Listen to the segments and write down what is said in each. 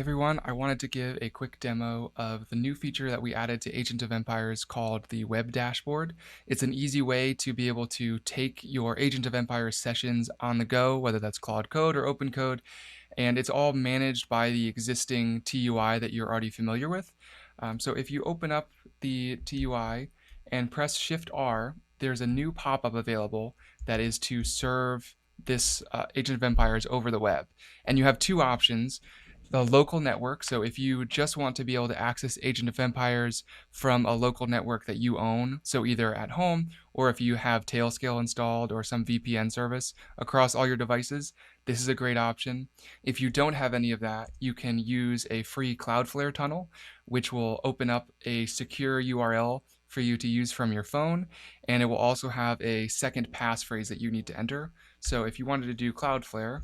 Hey everyone, I wanted to give a quick demo of the new feature that we added to Agent of Empires called the Web Dashboard. It's an easy way to be able to take your Agent of Empires sessions on the go, whether that's Claude Code or Open Code, and it's all managed by the existing TUI that you're already familiar with. So if you open up the TUI and press Shift R, there's a new pop-up available that is to serve this Agent of Empires over the web. And you have two options. The local network, so if you just want to be able to access Agent of Empires from a local network that you own, so either at home or if you have tailscale installed or some VPN service across all your devices, this is a great option. If you don't have any of that, you can use a free Cloudflare Tunnel, which will open up a secure URL for you to use from your phone, and it will also have a second passphrase that you need to enter. So if you wanted to do Cloudflare,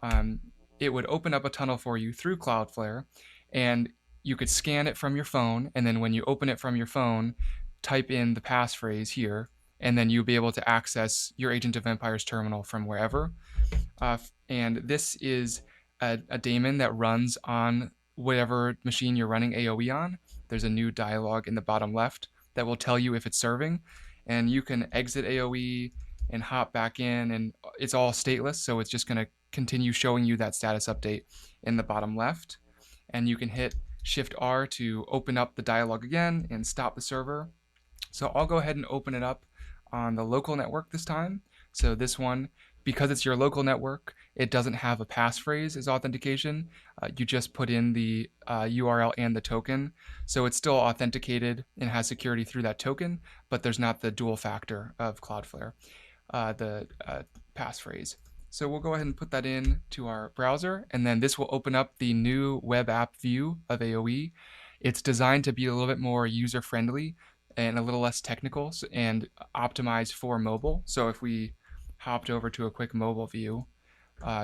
um, it would open up a tunnel for you through Cloudflare, and you could scan it from your phone, and then when you open it from your phone, type in the passphrase here, and then you'll be able to access your Agent of Empires terminal from wherever. And this is a daemon that runs on whatever machine you're running AoE on. There's a new dialog in the bottom left that will tell you if it's serving, and you can exit AoE and hop back in, and it's all stateless, so it's just going to continue showing you that status update in the bottom left. And you can hit Shift R to open up the dialog again and stop the server. So I'll go ahead and open it up on the local network this time. So this one, because it's your local network, it doesn't have a passphrase as authentication. You just put in the URL and the token. So it's still authenticated and has security through that token, but there's not the dual factor of Cloudflare, the passphrase. So we'll go ahead and put that in to our browser, and then this will open up the new web app view of AoE. It's designed to be a little bit more user-friendly and a little less technical and optimized for mobile. So if we hopped over to a quick mobile view,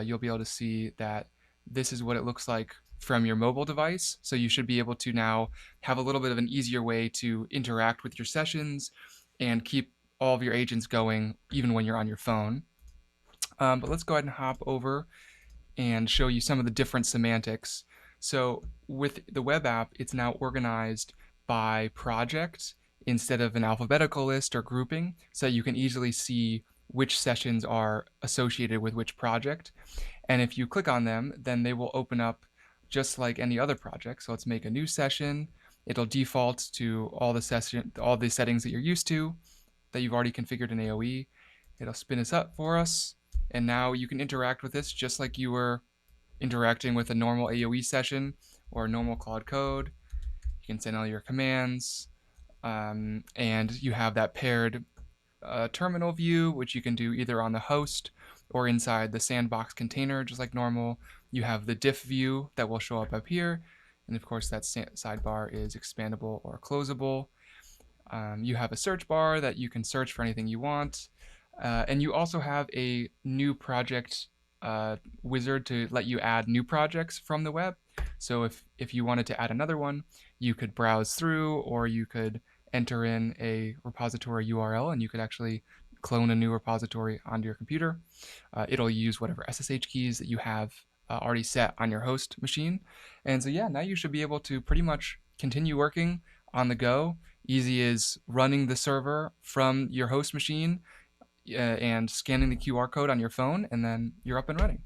you'll be able to see that this is what it looks like from your mobile device. So you should be able to now have a little bit of an easier way to interact with your sessions and keep all of your agents going even when you're on your phone. But let's go ahead and hop over and show you some of the different semantics. So with the web app, it's now organized by project instead of an alphabetical list or grouping, so you can easily see which sessions are associated with which project. And if you click on them, then they will open up just like any other project. So let's make a new session. It'll default to all the settings that you're used to, that you've already configured in AoE. It'll spin this up for us. And now you can interact with this just like you were interacting with a normal AoE session or a normal Claude Code. You can send all your commands, and you have that paired terminal view, which you can do either on the host or inside the sandbox container, just like normal. You have the diff view that will show up here, and of course that sidebar is expandable or closable. You have a search bar that you can search for anything you want. And you also have a new project wizard to let you add new projects from the web. So if you wanted to add another one, you could browse through, or you could enter in a repository URL, and you could actually clone a new repository onto your computer. It'll use whatever SSH keys that you have already set on your host machine. And so yeah, now you should be able to pretty much continue working on the go. Easy as running the server from your host machine and scanning the QR code on your phone, and then you're up and running.